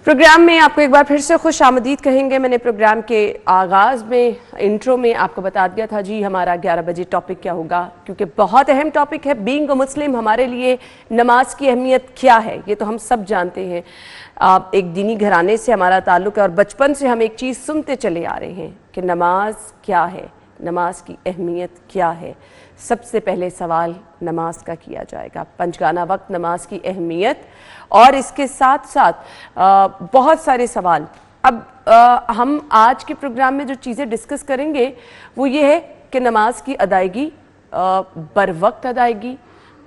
Programme میں آپ کو ایک بار پھر سے خوش آمدید کہیں گے. میں نے پروگرام کے آغاز میں انٹرو میں آپ کو بتا دیا تھا جی ہمارا 11 بجے ٹاپک کیا ہوگا, کیونکہ بہت اہم ٹاپک ہے. بینگ اے مسلم ہمارے لیے نماز کی اہمیت کیا ہے یہ تو ہم سب جانتے ہیں. ایک دینی گھرانے سے ہمارا تعلق ہے اور بچپن سے ہم ایک چیز سنتے چلے آ رہے ہیں کہ نماز کیا ہے, نماز کی اہمیت کیا ہے. سب سے پہلے سوال نماز کا کیا جائے گا, پنجگانہ وقت نماز کی اہمیت, اور اس کے ساتھ ساتھ بہت سارے سوال. اب ہم آج کے پروگرام میں جو چیزیں ڈسکس کریں گے وہ یہ ہے کہ نماز کی ادائیگی, بر وقت ادائیگی.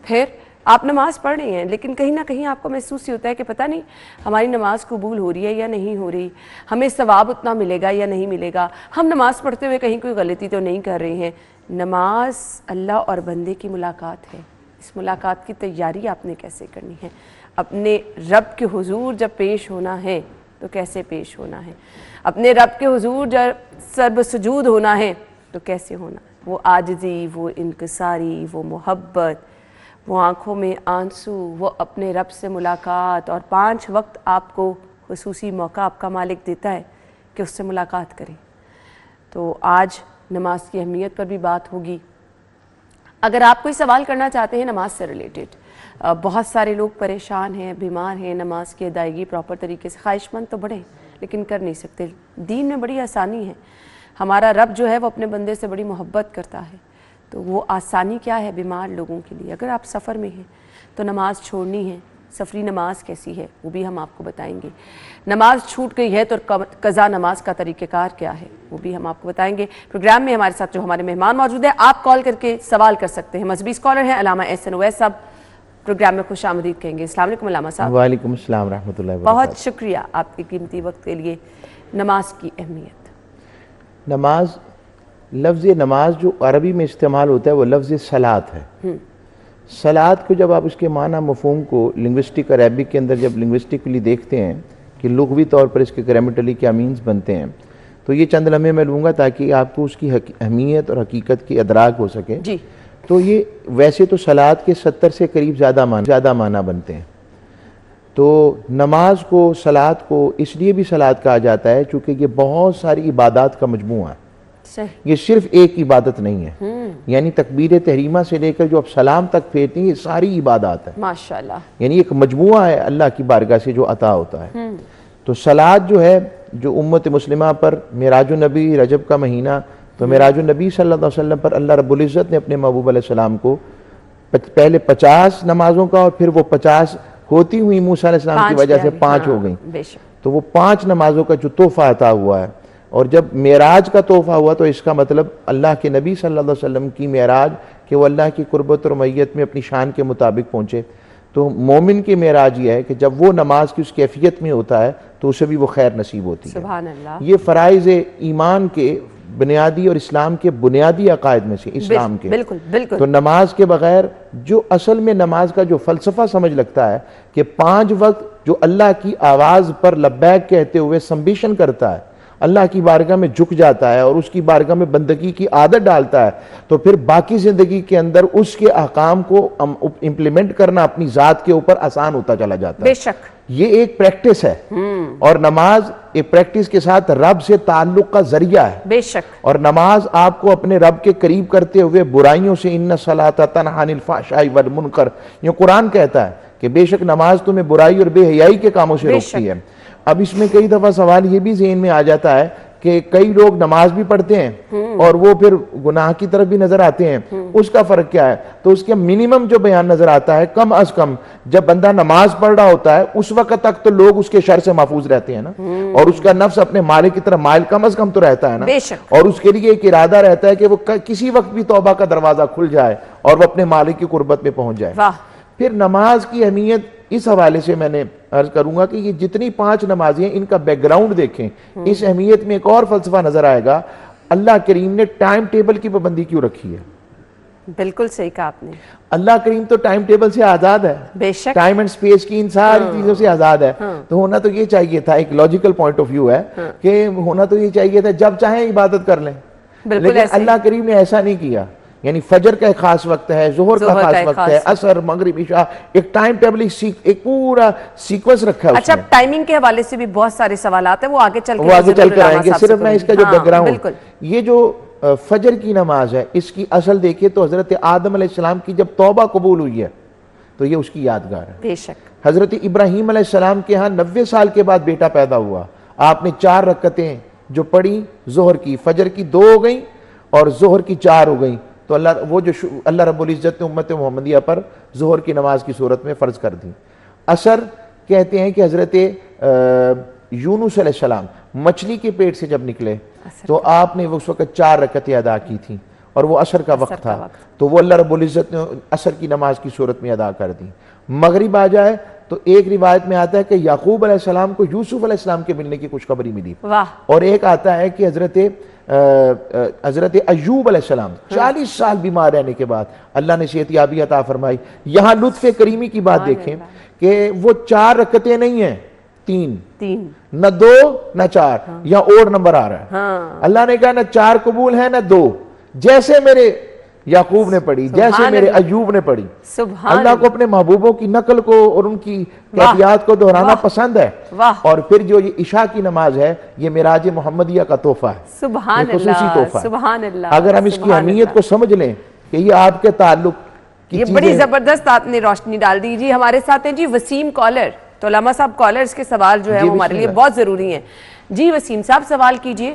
پھر آپ نماز پڑھ رہے ہیں لیکن کہیں نہ کہیں آپ کو محسوس ہی ہوتا ہے کہ پتہ نہیں ہماری نماز قبول ہو رہی ہے یا نہیں ہو رہی, ہمیں ثواب اتنا ملے گا یا نہیں ملے گا, ہم نماز پڑھتے ہوئے کہیں کوئی غلطی تو نہیں کر رہے ہیں. نماز اللہ اور بندے کی ملاقات ہے. اس ملاقات کی تیاری آپ نے کیسے کرنی ہے, اپنے رب کے حضور جب پیش ہونا ہے تو کیسے پیش ہونا ہے, اپنے رب کے حضور جب سرب سجود ہونا ہے تو کیسے ہونا ہے. وہ عاجزی, وہ انکساری, وہ محبت, وہ آنکھوں میں آنسو, وہ اپنے رب سے ملاقات, اور 5 وقت آپ کو خصوصی موقع آپ کا مالک دیتا ہے کہ اس سے ملاقات کریں. تو آج نماز کی اہمیت پر بھی بات ہوگی. اگر آپ کوئی سوال کرنا چاہتے ہیں نماز سے ریلیٹڈ, بہت سارے لوگ پریشان ہیں, بیمار ہیں, نماز کی ادائیگی پراپر طریقے سے, خواہش مند تو بڑے لیکن کر نہیں سکتے. دین میں بڑی آسانی ہے, ہمارا رب جو ہے وہ اپنے بندے سے بڑی محبت کرتا ہے. تو وہ آسانی کیا ہے بیمار لوگوں کے لیے. اگر آپ سفر میں ہیں تو نماز چھوڑنی ہے, سفری نماز کیسی ہے وہ بھی ہم آپ کو بتائیں گے. نماز چھوٹ گئی ہے تو قضا نماز کا طریقہ کار کیا ہے وہ بھی ہم آپ کو بتائیں گے. پروگرام میں ہمارے ساتھ جو ہمارے مہمان موجود ہیں, آپ کال کر کے سوال کر سکتے ہیں. مذہبی اسکالر ہیں علامہ احسن اویس صاحب, پروگرام میں خوش آمدید کہیں گے. السلام علیکم علامہ صاحب. وعلیکم السلام ورحمۃ اللہ وبرکاتہ. بہت شکریہ آپ کے قیمتی وقت کے لیے. نماز کی اہمیت. نماز, لفظ نماز جو عربی میں استعمال ہوتا ہے وہ لفظ صلاۃ ہے. صلاۃ کو جب آپ اس کے معنی مفہوم کو لنگوسٹک عربک کے اندر جب لنگوسٹکلی دیکھتے ہیں کہ لغوی طور پر اس کے گرامیٹلی کیا مینز بنتے ہیں, تو یہ چند لمحے میں لوں گا تاکہ آپ کو اس کی اہمیت اور حقیقت کی ادراک ہو سکے. جی. تو یہ ویسے تو صلاۃ کے 70 سے قریب زیادہ معنی بنتے ہیں. تو نماز کو, صلاۃ کو اس لیے بھی صلاۃ کہا جاتا ہے چونکہ یہ بہت ساری عبادات کا مجموعہ ہے. یہ صرف ایک عبادت نہیں ہے, یعنی تکبیر تحریمہ سے لے کر جو اب سلام تک پھیرتے ہیں یہ ساری عبادات ہیں ماشاءاللہ. یعنی ایک مجموعہ ہے اللہ کی بارگاہ سے جو عطا ہوتا ہے. تو صلاۃ جو ہے, جو امت مسلمہ پر معراج النبی رجب کا مہینہ, تو معراج النبی صلی اللہ علیہ وسلم پر اللہ رب العزت نے اپنے محبوب علیہ السلام کو پہلے 50 نمازوں کا, اور پھر وہ 50 ہوتی ہوئی موسیٰ علیہ السلام کی وجہ سے 5 ہو گئیں. تو وہ 5 نمازوں کا جو تحفہ عطا ہوا ہے, اور جب معراج کا تحفہ ہوا تو اس کا مطلب اللہ کے نبی صلی اللہ علیہ وسلم کی معراج کہ وہ اللہ کی قربت اور معیت میں اپنی شان کے مطابق پہنچے. تو مومن کی معراج یہ ہے کہ جب وہ نماز کی اس کیفیت میں ہوتا ہے تو اسے بھی وہ خیر نصیب ہوتی ہے. سبحان اللہ. یہ فرائض ایمان کے بنیادی اور اسلام کے بنیادی عقائد میں سے اسلام کے. بالکل. تو نماز کے بغیر, جو اصل میں نماز کا جو فلسفہ سمجھ لگتا ہے کہ 5 وقت جو اللہ کی آواز پر لبیک کہتے ہوئے سمبیشن کرتا ہے, اللہ کی بارگاہ میں جھک جاتا ہے اور اس کی بارگاہ میں بندگی کی عادت ڈالتا ہے, تو پھر باقی زندگی کے اندر اس کے احکام کو امپلیمنٹ کرنا اپنی ذات کے اوپر آسان ہوتا چلا جاتا ہے. بے شک یہ ایک پریکٹس ہے, اور نماز ایک پریکٹس کے ساتھ رب سے تعلق کا ذریعہ ہے. بے شک. اور نماز آپ کو اپنے رب کے قریب کرتے ہوئے برائیوں سے, ان الصلاۃ تنہی عن الفحشاء والمنکر, یہ قرآن کہتا ہے کہ بے شک نماز تمہیں برائی اور بے حیائی کے کاموں سے روکتی ہے. اب اس میں کئی دفعہ سوال یہ بھی ذہن میں آ جاتا ہے کہ کئی لوگ نماز بھی پڑھتے ہیں اور وہ پھر گناہ کی طرف بھی نظر آتے ہیں, اس کا فرق کیا ہے؟ تو اس کے منیمم جو بیان نظر آتا ہے, کم از کم جب بندہ نماز پڑھ رہا ہوتا ہے اس وقت تک تو لوگ اس کے شر سے محفوظ رہتے ہیں نا, اور اس کا نفس اپنے مالک کی طرف مائل کم از کم تو رہتا ہے نا, اور اس کے لیے ایک ارادہ رہتا ہے کہ وہ کسی وقت بھی توبہ کا دروازہ کھل جائے اور وہ اپنے مالک کی قربت میں پہنچ جائے. پھر نماز کی اہمیت اس حوالے سے میں نے عرض کروں گا کہ یہ جتنی 5 نمازیں ان کا بیک گراؤنڈ دیکھیں, اس اہمیت میں ایک اور فلسفہ نظر آئے گا. اللہ کریم نے ٹائم ٹیبل کی پابندی کیوں رکھی ہے؟ بالکل صحیح کہا آپ نے. اللہ کریم تو ٹائم ٹیبل سے آزاد ہے, بے شک, ٹائم اینڈ سپیس کی ان ساری چیزوں سے آزاد ہے. تو ہونا تو یہ چاہیے تھا, ایک لاجیکل پوائنٹ آف ویو ہے کہ ہونا تو یہ چاہیے تھا جب چاہیں عبادت کر لیں, لیکن اللہ کریم نے ایسا نہیں کیا. یعنی فجر کا ایک خاص وقت ہے, ظہر کا خاص وقت ہے, عصر, مغرب, عشاء, ایک ٹائم ٹیبل, ایک پورا سیکوینس رکھا ہے. اچھا, ٹائمنگ کے حوالے سے بھی بہت سارے سوالات ہیں, وہ آگے چل کر آئیں گے. صرف میں اس کا جو بیک گراؤنڈ, یہ جو فجر کی نماز ہے اس کی اصل دیکھیں تو حضرت آدم علیہ السلام کی جب توبہ قبول ہوئی ہے تو یہ اس کی یادگار ہے. بے شک. حضرت ابراہیم علیہ السلام کے ہاں 90 سال کے بعد بیٹا پیدا ہوا, آپ نے 4 رکعتیں جو پڑھی ظہر کی, فجر کی 2 ہو گئیں اور ظہر کی 4 ہو گئیں, تو اللہ رب العزت نے امت محمدیہ پر ظہر کی نماز کی صورت میں فرض کر دی. عصر کہتے ہیں کہ حضرت یونس علیہ السلام مچھلی کے پیٹ سے جب نکلے تو آپ نے اس وقت 4 رکعتیں ادا کی تھیں اور وہ عصر کا وقت تھا, تو وہ اللہ رب العزت نے عصر کی نماز کی صورت میں ادا کر دی. مغرب آ جائے تو ایک روایت میں آتا ہے کہ یعقوب علیہ السلام کو یوسف علیہ السلام کے ملنے کی خوشخبری ملی, اور ایک آتا ہے کہ حضرت ایوب علیہ السلام 40 سال بیمار رہنے کے بعد اللہ نے صحت یابی عطا فرمائی. یہاں لطف کریمی کی بات دیکھیں کہ وہ 4 رکعتیں نہیں ہیں, 3, نہ 2 نہ 4, یہاں اور نمبر آ رہا ہے. اللہ نے کہا نہ 4 قبول ہیں نہ 2, جیسے میرے یعقوب نے پڑھی, جیسے میرے ایوب نے پڑھی. اللہ کو اپنے محبوبوں کی نقل کو اور ان کی کیفیات کو دہرانا پسند ہے, اور پھر جو یہ عشاء کی نماز ہے یہ معراج محمدیہ کا تحفہ ہے, سبحان خصوصی اللہ, تحفہ ہے. سبحان اللہ. اگر ہم اس کی اہمیت کو سمجھ لیں کہ یہ آپ کے تعلق یہ بڑی زبردست آپ نے روشنی ڈال دی. جی ہمارے ساتھ ہیں جی وسیم کالر, تو علامہ صاحب کالرز کے سوال جو ہے وہ ہمارے لیے بہت ضروری ہیں. جی وسیم صاحب سوال کیجئے.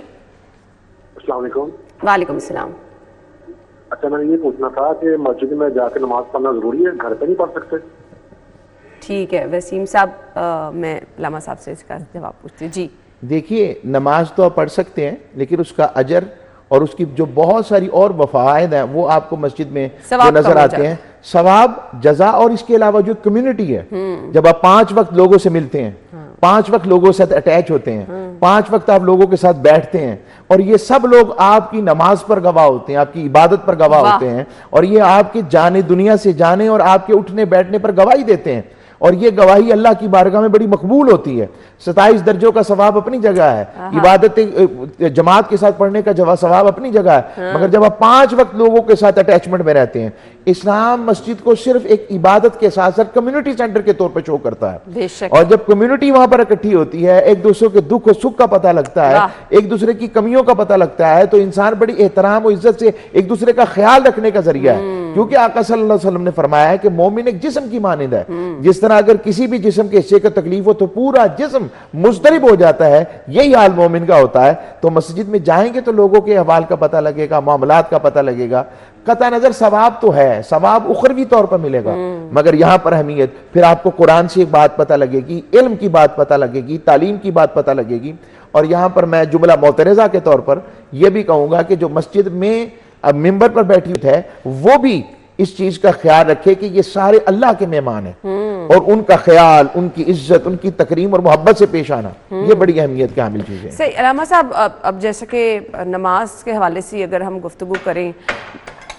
السلام علیکم. وعلیکم السلام. اچھا, میں نے یہ پوچھنا تھا کہ مسجد میں جا کے نماز پڑھنا ضروری ہے, گھر پہ نہیں پڑھ سکتے؟ ٹھیک ہے وسیم صاحب, میں علامہ صاحب سے اس کا جواب پوچھتی ہوں. جی دیکھیے, نماز تو آپ پڑھ سکتے ہیں لیکن اس کا اجر اور اس کی جو بہت ساری اور فوائد ہیں وہ آپ کو مسجد میں جو نظر آتے ہیں, ثواب, جزا, اور اس کے علاوہ جو کمیونٹی ہے, جب آپ 5 وقت لوگوں سے ملتے ہیں, 5 وقت لوگوں سے اٹیچ ہوتے ہیں, 5 وقت آپ لوگوں کے ساتھ بیٹھتے ہیں, اور یہ سب لوگ آپ کی نماز پر گواہ ہوتے ہیں, آپ کی عبادت پر گواہ ہوتے ہیں, اور یہ آپ کی جانے دنیا سے جانے اور آپ کے اٹھنے بیٹھنے پر گواہی دیتے ہیں, اور یہ گواہی اللہ کی بارگاہ میں بڑی مقبول ہوتی ہے. 27 درجوں کا ثواب اپنی جگہ ہے, عبادت جماعت کے ساتھ پڑھنے کا ثواب اپنی جگہ ہے, مگر جب آپ 5 وقت لوگوں کے ساتھ اٹیچمنٹ میں رہتے ہیں, اسلام مسجد کو صرف ایک عبادت کے ساتھ ساتھ کمیونٹی سینٹر کے طور پر شو کرتا ہے. اور جب کمیونٹی وہاں پر اکٹھی ہوتی ہے, ایک دوسرے کے دکھ و سکھ کا پتہ لگتا ہے, ایک دوسرے کی کمیوں کا پتہ لگتا ہے, تو انسان بڑی احترام و عزت سے ایک دوسرے کا خیال رکھنے کا ذریعہ ہے. کیونکہ آقا صلی اللہ علیہ وسلم نے فرمایا ہے کہ مومن ایک جسم کی مانند ہے, جس طرح اگر کسی بھی جسم کے حصے کا تکلیف ہو تو پورا جسم مضطرب ہو جاتا ہے, یہی حال مومن کا ہوتا ہے. تو مسجد میں جائیں گے تو لوگوں کے احوال کا پتہ لگے گا, معاملات کا پتہ لگے گا. قطع نظر ثواب تو ہے, ثواب اخروی طور پر ملے گا, مگر یہاں پر اہمیت, پھر آپ کو قرآن سے ایک بات پتہ لگے گی, علم کی بات پتہ لگے گی, تعلیم کی بات پتہ لگے گی. اور یہاں پر میں جملہ معترضہ کے طور پر یہ بھی کہوں گا کہ جو مسجد میں ممبر پر بیٹھی ہے وہ بھی اس چیز کا خیال رکھے کہ یہ سارے اللہ کے مہمان ہیں, اور ان کا خیال, ان کی عزت, ان کی تکریم اور محبت سے پیش آنا, یہ بڑی اہمیت کی حامل چیز ہے. صحیح. علامہ صاحب اب جیسے کہ نماز کے حوالے سے اگر ہم گفتگو کریں,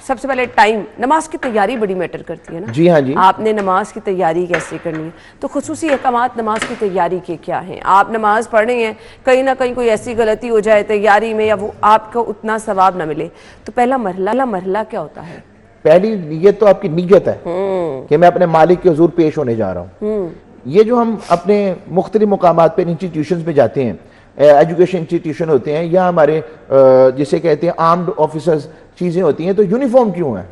سب سے پہلے ٹائم, نماز کی تیاری بڑی میٹر کرتی ہے نا. جی ہاں جی. آپ نے نماز کی تیاری کیسے کرنی ہے, تو خصوصی احکامات نماز کی تیاری کے کیا ہیں؟ آپ نماز پڑھ رہے ہیں, کہیں نہ کہیں کوئی ایسی غلطی ہو جائے تیاری میں, یا وہ آپ کو اتنا ثواب نہ ملے, تو پہلا مرحلہ کیا ہوتا ہے؟ پہلی نیت تو آپ کی نیت ہے کہ میں اپنے مالک کے حضور پیش ہونے جا رہا ہوں. یہ جو ہم اپنے مختلف مقامات پہ انسٹیٹیوشنز میں جاتے ہیں, ایجوکیشن انسٹیٹیوشن ہوتے ہیں یا ہمارے جسے کہتے ہیں آرمڈ آفیسرز چیزیں ہوتی ہیں, تو یونیفارم کیوں ہے؟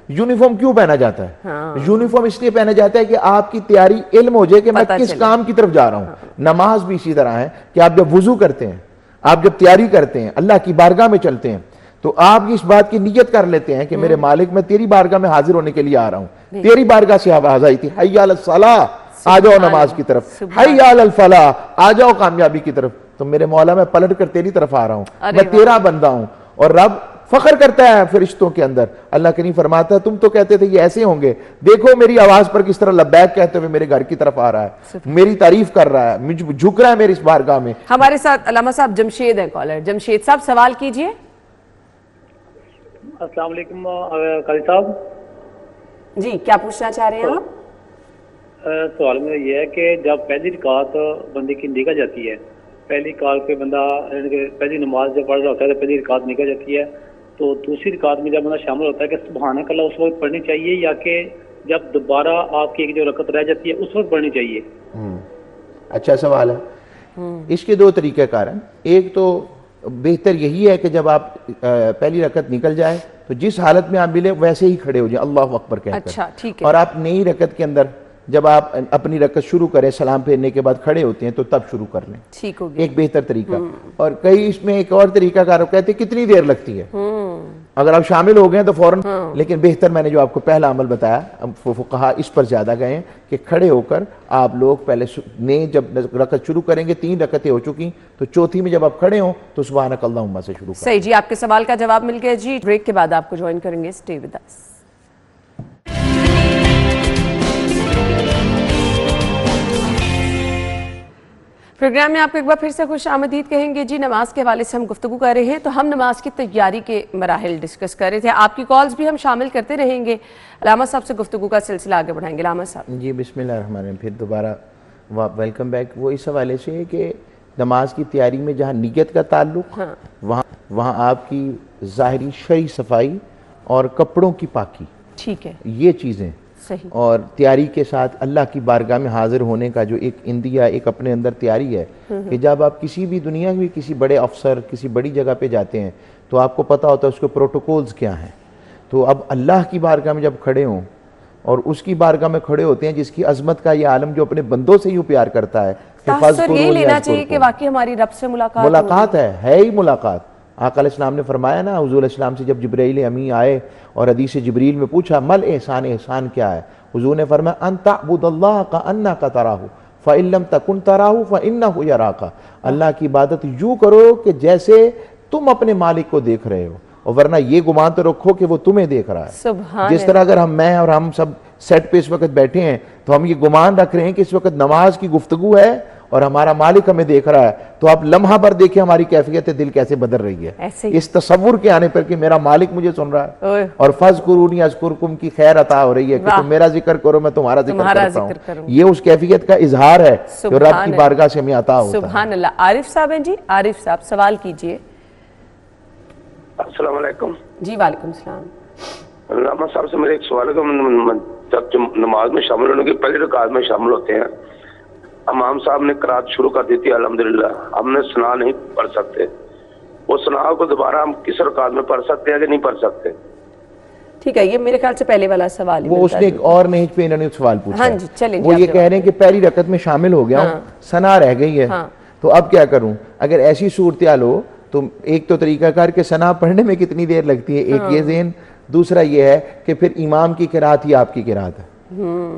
یونیفارم کیوں پہنا جاتا ہے؟ یونیفارم اس لیے پہنا جاتا ہے کہ آپ کی تیاری علم ہو جائے کہ میں کس کام کی طرف جا رہا ہوں. نماز بھی اسی طرح ہے کہ آپ جب وضو کرتے ہیں, آپ جب تیاری کرتے ہیں, اللہ کی بارگاہ میں چلتے ہیں, تو آپ اس بات کی نیت کر لیتے ہیں کہ میرے مالک میں تیری بارگاہ میں حاضر ہونے کے لیے آ رہا ہوں. تیری بارگاہ سے آواز آئی تھی, حی علی الصلاۃ, آ جاؤ نماز کی طرف, حی علی الفلاح, آ جاؤ کامیابی کی طرف. تو میرے مولا میں پلٹ کر تیری طرف آ رہا ہوں, میں تیرا بندہ ہوں. اور رب فخر کرتا ہے فرشتوں کے اندر. اللہ کریم فرماتا ہے تم تو کہتے تھے یہ ایسے ہوں گے, دیکھو میری آواز پر کس طرح لبیک کہتے ہوئے میرے گھر کی طرف آ رہا ہے, میری تعریف کر رہا ہے, مجھ جھک رہا ہے میری اس بارگاہ میں. ہمارے ساتھ علامہ صاحب جمشید ہیں کالر. جمشید صاحب سوال کیجئے. السلام علیکم قاضی صاحب. جی کیا پوچھنا چاہ رہے ہیں آپ؟ سوال میرا یہ ہے کہ جب پہلی رکعت بندے کی نکل جاتی ہے, پہلی کال پہ بندہ پہلی نماز جب پڑھ رہا ہوتا ہے تو پہلی رکعت نکل جاتی ہے, تو دوسری رکعت میں جب بندہ شامل ہوتا ہے کہ سبحانک اللہ اس وقت پڑھنی چاہیے یا کہ جب دوبارہ آپ کی ایک جو رکعت رہ جاتی ہے اس وقت پڑھنی چاہیے؟ اچھا سوال ہے. اس کے دو طریقہ کار ہیں. ایک تو بہتر یہی ہے کہ جب آپ پہلی رکعت نکل جائے تو جس حالت میں آپ ملے ویسے ہی کھڑے ہو جائیں اللہ اکبر کہہ کر. اچھا ٹھیک ہے. اور آپ نئی رکعت کے اندر جب آپ اپنی رکعت شروع کریں سلام پھیرنے کے بعد کھڑے ہوتے ہیں تو تب شروع کر لیں. ٹھیک ہو گیا. ایک بہتر طریقہ. اور کئی اس میں ایک اور طریقہ کار کہتے ہیں کتنی دیر لگتی ہے اگر آپ شامل ہو گئے تو فوراً. لیکن بہتر میں نے جو آپ کو پہلا عمل بتایا فقہا اس پر زیادہ گئے ہیں کہ کھڑے ہو کر آپ لوگ پہلے جب رکعت شروع کریں گے 3 رکعتیں ہو چکی تو چوتھی میں جب آپ کھڑے ہوں تو سبحانک اللہم سے شروع کریں. صحیح جی. آپ کے سوال کا جواب مل گیا جی. بریک کے بعد آپ کو جوائن کریں گے. Stay with us. پروگرام میں آپ کو ایک بار پھر سے خوش آمدید کہیں گے جی. نماز کے حوالے سے ہم گفتگو کر رہے ہیں تو ہم نماز کی تیاری کے مراحل ڈسکس کر رہے تھے. آپ کی کالز بھی ہم شامل کرتے رہیں گے. علامہ صاحب سے گفتگو کا سلسلہ آگے بڑھائیں گے. علامہ صاحب جی بسم اللہ الرحمن الرحیم. پھر دوبارہ ویلکم بیک. وہ اس حوالے سے ہے کہ نماز کی تیاری میں جہاں نیت کا تعلق وہاں آپ کی ظاہری شرعی صفائی اور کپڑوں کی پاکی ٹھیک ہے یہ چیزیں صحیح. اور تیاری کے ساتھ اللہ کی بارگاہ میں حاضر ہونے کا جو ایک اندیہ ایک اپنے اندر تیاری ہے کہ جب آپ کسی بھی دنیا میں کسی بڑے افسر کسی بڑی جگہ پہ جاتے ہیں تو آپ کو پتہ ہوتا ہے اس کے پروٹوکولز کیا ہیں. تو اب اللہ کی بارگاہ میں جب کھڑے ہوں اور اس کی بارگاہ میں کھڑے ہوتے ہیں جس کی عظمت کا یہ عالم جو اپنے بندوں سے یوں پیار کرتا ہے تاثر یہ لینا چاہیے کہ واقعی ہماری رب سے ملاقات ہے ہی ملاقات. آقا علیہ السلام نے فرمایا نا حضور علیہ السلام سے جب جبرائیل امین آئے اور حدیث جبریل میں پوچھا مل احسان کیا ہے حضور نے فرمایا ان تعبد اللہ کأنک تراہ فإن لم تکن تراہ فإنہ یراک. اللہ کی عبادت یوں کرو کہ جیسے تم اپنے مالک کو دیکھ رہے ہو اور ورنہ یہ گمان تو رکھو کہ وہ تمہیں دیکھ رہا ہے. سبحان جس طرح اگر میں اور ہم سب سیٹ پہ اس وقت بیٹھے ہیں تو ہم یہ گمان رکھ رہے ہیں کہ اس وقت نماز کی گفتگو ہے اور ہمارا مالک ہمیں دیکھ رہا ہے تو آپ لمحہ بھر دیکھیں ہماری کیفیت دل کیسے بدل رہی ہے اس تصور کے آنے پر کہ میرا مالک مجھے سن رہا ہے. اور فَاذْكُرُونِی اذْكُرْکُم کی خیر عطا ہو رہی ہے کہ تم میرا ذکر کرو میں تمہارا ذکر کرتا ہوں. یہ اس کیفیت کا اظہار ہے جو رب کی بارگاہ سے ہمیں عطا ہوتا ہے. سبحان اللہ. عارف صاحب ہیں جی. عارف صاحب سوال کیجئے. السلام علیکم. جی وعلیکم السلام. علامہ صاحب سے میرے ایک سوال ہے کہ جب نماز میں شامل ہونے کی پہلی رکعت میں شامل ہوتے ہیں امام صاحب نے قرات شروع کر دی تھی الحمدللہ ہم نے ثنا نہیں پڑھ سکتے وہ ثنا کو دوبارہ ہم کس رکعت میں پڑھ سکتے ہیں کہ نہیں پڑھ سکتے؟ ٹھیک ہے. یہ میرے خیال سے پہلے والا سوال وہ اس نے ایک اور نہج پہ انہوں نے سوال پوچھا. ہاں جی چلیں. وہ یہ کہہ رہے ہیں کہ پہلی رکعت میں شامل ہو گیا ہوں ثنا رہ گئی ہے تو اب کیا کروں. اگر ایسی صورتحال ہو تو ایک تو طریقہ کار کہ ثنا پڑھنے میں کتنی دیر لگتی ہے ایک یہ ذہن. دوسرا یہ ہے کہ پھر امام کی قرات ہی آپ کی قرات ہے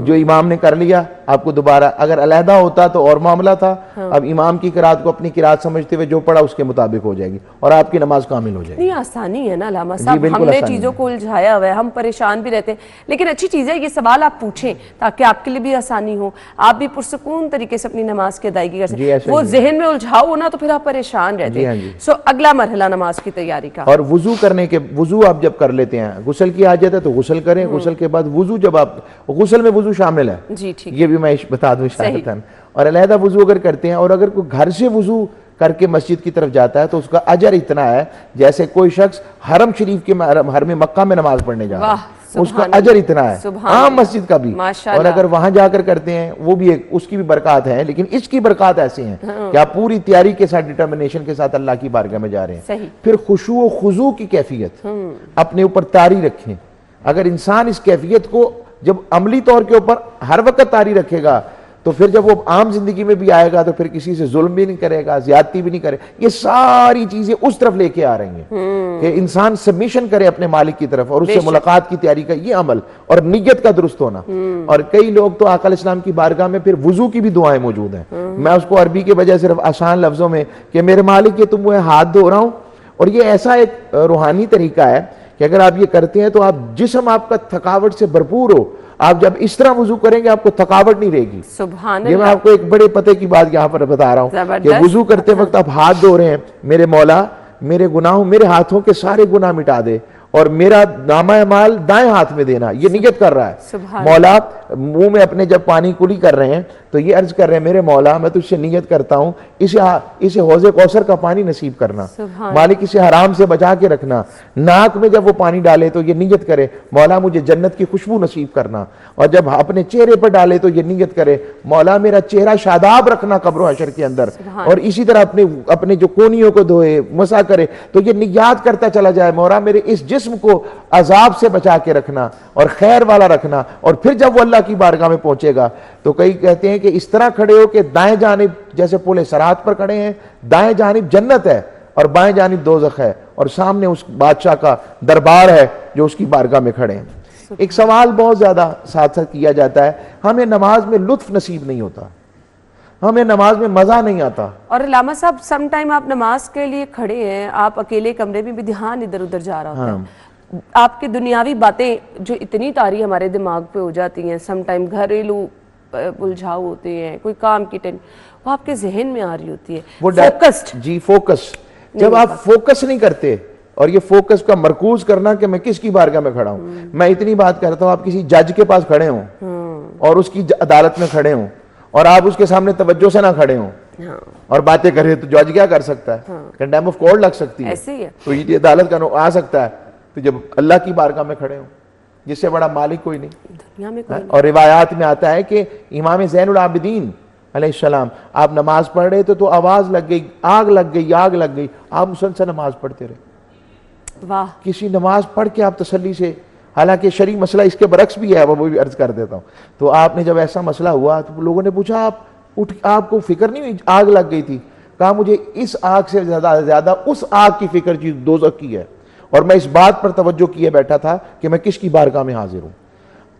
جو امام نے کر لیا آپ کو دوبارہ اگر علیحدہ ہوتا تو اور معاملہ تھا. اب امام کی قرات کو اپنی قرات سمجھتے ہوئے جو پڑھا اس کے مطابق ہو جائے گی اور آپ کی نماز کامل ہو جائے گی. نہیں آسانی ہے نا علامہ صاحب. ہم نے چیزوں کو الجھایا ہوا ہے ہم پریشان بھی رہتے ہیں لیکن اچھی چیز ہے یہ سوال آپ پوچھیں تاکہ آپ کے لیے بھی آسانی ہو آپ بھی پرسکون طریقے سے اپنی نماز کی ادائیگی کر سکیں. وہ ذہن میں الجھاؤ ہو نا تو پھر آپ پریشان رہتے ہیں. سو اگلا مرحلہ نماز کی تیاری کا. اور وضو کرنے کے وضو آپ جب کر لیتے ہیں غسل کی حاجت ہے تو غسل کریں. غسل کے بعد وضو جب آپ غسل میں وضو شامل ہے جی ٹھیک یہ بھی میں بتا دوں اشارتاً. اور علیحدہ وضو اگر کرتے ہیں اور اگر کوئی گھر سے وضو کر کے مسجد کی طرف جاتا ہے تو اس کا اجر اتنا ہے جیسے کوئی شخص حرم شریف کے حرم مکہ میں نماز پڑھنے جا رہا ہے اس کا اجر اتنا ہے عام مسجد کا بھی. اور اگر وہاں جا کر کرتے ہیں وہ بھی ایک اس کی بھی برکات ہے لیکن اس کی برکات ایسی ہیں کہ آپ پوری تیاری کے ساتھ ڈٹرمنیشن کے ساتھ اللہ کی بارگاہ میں جا رہے ہیں. پھر خشوع و خضوع کی کیفیت اپنے اوپر طاری رکھیں. اگر انسان اس کیفیت کو جب عملی طور کے اوپر ہر وقت طاری رکھے گا تو پھر جب وہ عام زندگی میں بھی آئے گا تو پھر کسی سے ظلم بھی نہیں کرے گا زیادتی بھی نہیں کرے. یہ ساری چیزیں اس طرف لے کے آ رہی ہیں کہ انسان سبمیشن کرے اپنے مالک کی طرف اور اس سے ملاقات کی تیاری کا یہ عمل اور نیت کا درست ہونا. اور کئی لوگ تو آقا علیہ السلام کی بارگاہ میں پھر وضو کی بھی دعائیں موجود ہیں. میں اس کو عربی کے بجائے صرف آسان لفظوں میں کہ میرے مالک یہ تم وہ ہاتھ دھو رہا ہوں. اور یہ ایسا ایک روحانی طریقہ ہے کہ اگر آپ یہ کرتے ہیں تو آپ جسم آپ کا تھکاوٹ سے بھرپور ہو. آپ جب اس طرح وضو کریں گے آپ کو تھکاوٹ نہیں رہے گی. سبحان یہ میں آپ کو ایک بڑے پتے کی بات یہاں پر بتا رہا ہوں کہ وضو کرتے وقت آپ ہاتھ دھو رہے ہیں میرے مولا میرے گناہوں میرے ہاتھوں کے سارے گناہ مٹا دے اور میرا نامہ اعمال دائیں ہاتھ میں دینا. یہ نیت کر رہا ہے مولا منہ میں اپنے جب پانی کلی کر رہے ہیں تو یہ عرض کر رہے ہیں میرے مولا میں تجھ سے نیت کرتا ہوں اسے حوض کوثر کا پانی نصیب کرنا، مالک اسے حرام سے بچا کے رکھنا، ناک میں جب وہ پانی ڈالے تو یہ نیت کرے مولا مجھے جنت کی خوشبو نصیب کرنا، اور جب اپنے چہرے پر ڈالے تو یہ نیت کرے مولا میرا چہرہ شاداب رکھنا قبر و حشر کے اندر، اور اسی طرح اپنے جو کونیوں کو دھوئے مسا کرے تو یہ نیات کرتا چلا جائے مولا میرے اس جسم کو عذاب سے بچا کے رکھنا اور خیر والا رکھنا، اور پھر جب وہ اللہ کی بارگاہ میں پہنچے گا تو کئی کہتے ہیں کہ اس طرح کھڑے ہو کہ دائیں جانب جیسے پل صراط پر کھڑے ہیں، دائیں جانب جنت ہے اور بائیں جانب دوزخ ہے، اور سامنے اس بادشاہ کا دربار ہے جو اس کی بارگاہ میں کھڑے ہیں۔ ایک سوال بہت زیادہ ساتھ ساتھ کیا جاتا ہے، ہمیں نماز میں لطف نصیب نہیں ہوتا، ہمیں نماز میں مزہ نہیں آتا۔ اور علامہ صاحب سم ٹائم آپ نماز کے لیے کھڑے ہیں، آپ اکیلے کمرے میں بھی دھیان ادھر ادھر جا رہا ہوتا ہے، آپ کی دنیاوی باتیں جو اتنی طاری ہمارے دماغ پہ ہو جاتی ہیں، سم ٹائم گھریلو الجھاؤ ہوتے ہیں، کوئی کام کی وہ آپ کے ذہن میں آ رہی ہوتی ہے، فوکسڈ جی فوکس، جب آپ فوکس نہیں کرتے، اور یہ فوکس کا مرکوز کرنا کہ میں کس کی بارگاہ میں کھڑا ہوں، میں اتنی بات کرتا ہوں آپ کسی جج کے پاس کھڑے ہوں اور اس کی عدالت میں کھڑے ہوں اور آپ اس کے سامنے توجہ سے نہ کھڑے ہوں اور باتیں کریں تو جج کیا کر سکتا ہے، کنڈیم آف کورٹ لگ سکتی ہے، تو یہ عدالت کا آ سکتا ہے، تو جب اللہ کی بارگاہ میں کھڑے ہوں جس سے بڑا مالک کوئی نہیں۔ اور روایات میں آتا ہے کہ امام زین العابدین علیہ السلام آپ نماز پڑھ رہے تھے تو آواز لگ گئی، آگ لگ گئی، آپ مسلسل نماز پڑھتے رہے۔ واہ، کسی نماز پڑھ کے آپ تسلی سے، حالانکہ شرعی مسئلہ اس کے برعکس بھی ہے، وہ بھی عرض کر دیتا ہوں، تو آپ نے جب ایسا مسئلہ ہوا تو لوگوں نے پوچھا آپ کو فکر نہیں ہوئی آگ لگ گئی تھی؟ کہا مجھے اس آگ سے زیادہ اس آگ کی فکر جی دوزخ کی ہے، اور میں اس بات پر توجہ کیے بیٹھا تھا کہ میں کس کی بارگاہ میں حاضر ہوں۔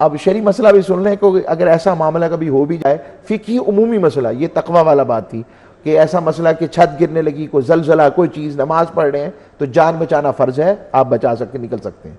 اب شرعی مسئلہ بھی سن لیں کہ اگر ایسا معاملہ کبھی ہو بھی جائے، فقہی عمومی مسئلہ، یہ تقوی والا بات تھی کہ ایسا مسئلہ کہ چھت گرنے لگی، کوئی زلزلہ، کوئی چیز، نماز پڑھ رہے ہیں تو جان بچانا فرض ہے، آپ بچا سکتے نکل سکتے ہیں،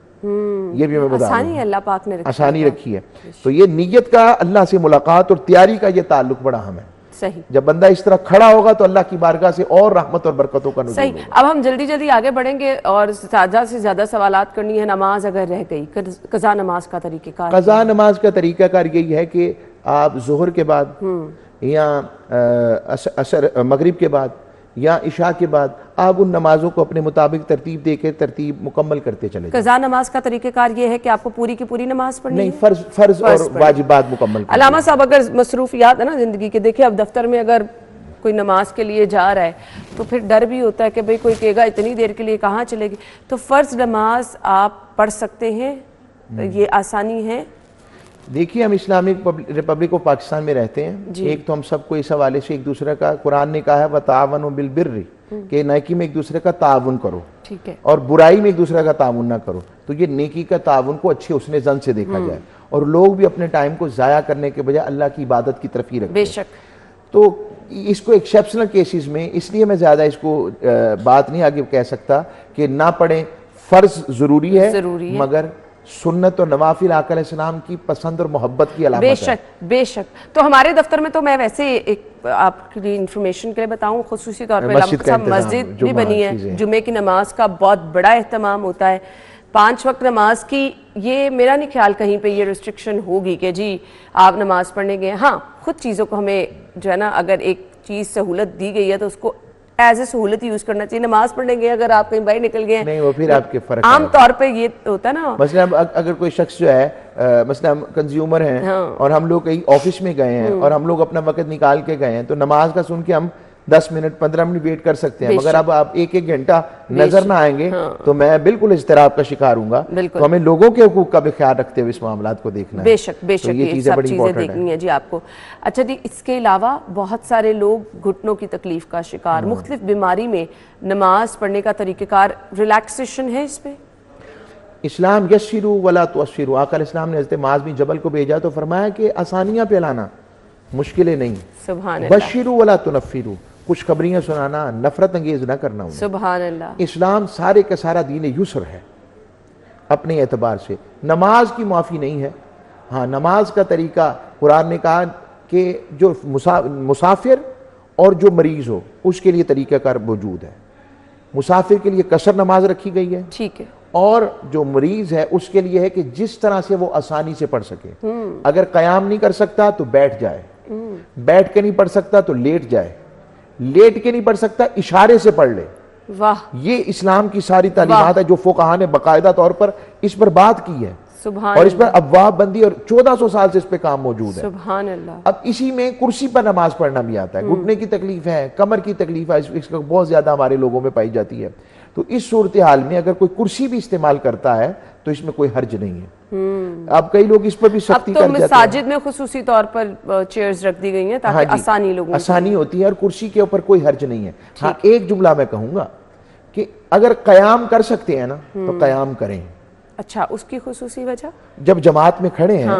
یہ بھی میں بتا رہا ہوں، اللہ پاک نے آسانی رکھی ہے۔ تو یہ نیت کا اللہ سے ملاقات اور تیاری کا یہ تعلق بڑا اہم ہے۔ صحیح، جب بندہ اس طرح کھڑا ہوگا تو اللہ کی بارگاہ سے اور رحمت اور برکتوں کا نزول صحیح۔ ہوگا۔ اب ہم جلدی آگے بڑھیں گے اور زیادہ سے زیادہ سوالات کرنی ہے۔ نماز اگر رہ گئی، قضا نماز کا طریقہ کار؟ قضا نماز کا طریقہ کار یہی ہے کہ آپ ظہر کے بعد یا مغرب کے بعد یا عشاء کے بعد آپ ان نمازوں کو اپنے مطابق ترتیب دے کے ترتیب مکمل کرتے چلے جائیں۔ قضا نماز کا طریقہ کار یہ ہے کہ آپ کو پوری کی پوری نماز پڑھنی ہے؟ نہیں، فرض اور واجبات مکمل کریں۔ علامہ صاحب اگر مصروفیات ہے نا زندگی کے، دیکھیں اب دفتر میں اگر کوئی نماز کے لیے جا رہا ہے تو پھر ڈر بھی ہوتا ہے کہ بھئی کوئی کہے گا اتنی دیر کے لیے کہاں چلے گی، تو فرض نماز آپ پڑھ سکتے ہیں، یہ آسانی ہے؟ دیکھیے ہم اسلامک ریپبلک آف پاکستان میں رہتے ہیں، ایک تو ہم سب کو اس حوالے سے ایک دوسرے کا، قرآن نے کہا ہے وَتَعَاوَنُوا بِالْبِرِّ کہ نیکی میں ایک دوسرے کا تعاون کرو، ٹھیک ہے، اور برائی میں ایک دوسرے کا تعاون نہ کرو، تو یہ نیکی کا تعاون کو اچھے حسن ظن سے دیکھا جائے، اور لوگ بھی اپنے ٹائم کو ضائع کرنے کے بجائے اللہ کی عبادت کی طرف ہی رکھیں۔ بے شک۔ تو اس کو ایکسیپشنل کیسز میں، اس لیے میں زیادہ اس کو بات نہیں آگے کہہ سکتا کہ نہ پڑھیں، فرض ضروری ہے مگر سنت اور نوافل آقا علیہ السلام کی پسند اور محبت کی علامت ہے۔ بے شک، بے شک۔ تو ہمارے دفتر میں تو میں ویسے ایک آپ کی انفارمیشن کے لیے بتاؤں، خصوصی طور پہ مسجد بھی بنی ہے، جمعے کی نماز کا بہت بڑا اہتمام ہوتا ہے، 5 وقت نماز کی، یہ میرا نہیں خیال کہیں پہ یہ ریسٹرکشن ہوگی کہ جی آپ نماز پڑھنے گئے۔ ہاں خود چیزوں کو ہمیں جو ہے نا، اگر ایک چیز سہولت دی گئی ہے تو اس کو ایز اے سہولت یوز کرنا چاہیے۔ نماز پڑھنے گئے اگر آپ کہیں باہر نکل گئے نہیں، وہ پھر آپ کے فرق عام طور پہ یہ ہوتا ہے نا، مثلا اگر کوئی شخص جو ہے مثلا ہم کنزیومر ہیں اور ہم لوگ کہیں آفس میں گئے ہیں اور ہم لوگ اپنا وقت نکال کے گئے ہیں تو نماز کا سن کے ہم 10 منٹ 15 منٹ ویٹ کر سکتے ہیں، مگر اب آپ ایک گھنٹہ نظر نہ آئیں گے تو میں بالکل اضطراب کا شکار ہوں گا۔ تو ہمیں لوگوں کے حقوق کا بھی خیال رکھتے ہوئے اس معاملات کو دیکھنا ہے۔ بے شک، بے شک، یہ سب چیزیں دیکھنی ہے جی آپ کو۔ اچھا جی، اس کے علاوہ بہت سارے لوگ گھٹنوں کی تکلیف کا شکار، مختلف بیماری میں نماز پڑھنے کا طریقہ کار، ریلیکسیشن ہے اس پہ؟ اسلام یسروا ولا تعسروا، آقا علیہ السلام نے حضرت معاذ بن جبل کو بھیجا تو فرمایا کہ آسانیاں پہ لانا، مشکلیں نہیں۔ سبحان اللہ۔ بشروا ولا تنفروا، خوشخبریاں سنانا، نفرت انگیز نہ کرنا انہیں۔ سبحان اللہ۔ اسلام سارے کا سارا دین یسر ہے اپنے اعتبار سے۔ نماز کی معافی نہیں ہے، ہاں نماز کا طریقہ قرآن نے کہا کہ جو مسافر اور جو مریض ہو اس کے لیے طریقہ کار موجود ہے۔ مسافر کے لیے قصر نماز رکھی گئی ہے، ٹھیک ہے، اور جو مریض ہے اس کے لیے ہے کہ جس طرح سے وہ آسانی سے پڑھ سکے. اگر قیام نہیں کر سکتا تو بیٹھ جائے, بیٹھ کے نہیں پڑھ سکتا تو لیٹ جائے, لیٹ کے نہیں پڑھ سکتا اشارے سے پڑھ لے. واہ, یہ اسلام کی ساری تعلیمات ہے جو فقہاء نے باقاعدہ طور پر اس پر بات کی ہے, سبحان اور اس پر ابواب بندی, اور 1400 سال سے اس پہ کام موجود ہے. سبحان اللہ. اب اسی میں کرسی پر نماز پڑھنا بھی آتا ہے. گھٹنے کی تکلیف ہے, کمر کی تکلیف ہے, اس کا بہت زیادہ ہمارے لوگوں میں پائی جاتی ہے. تو اس صورتحال میں اگر کوئی کرسی بھی استعمال کرتا ہے تو اس میں کوئی حرج نہیں ہے. اب کئی لوگ اس پر بھی اب سختی تو کر جاتے ہیں. مساجد میں خصوصی طور پر چیئرز رکھ دی گئی ہیں ہاں تاکہ جی، آسانی لوگوں آسانی ہوتی ہے, اور کرسی کے اوپر کوئی حرج نہیں ہے. ہاں ایک جملہ میں کہوں گا کہ اگر قیام کر سکتے ہیں نا تو قیام کریں. اچھا, اس کی خصوصی وجہ؟ جب جماعت میں کھڑے ہیں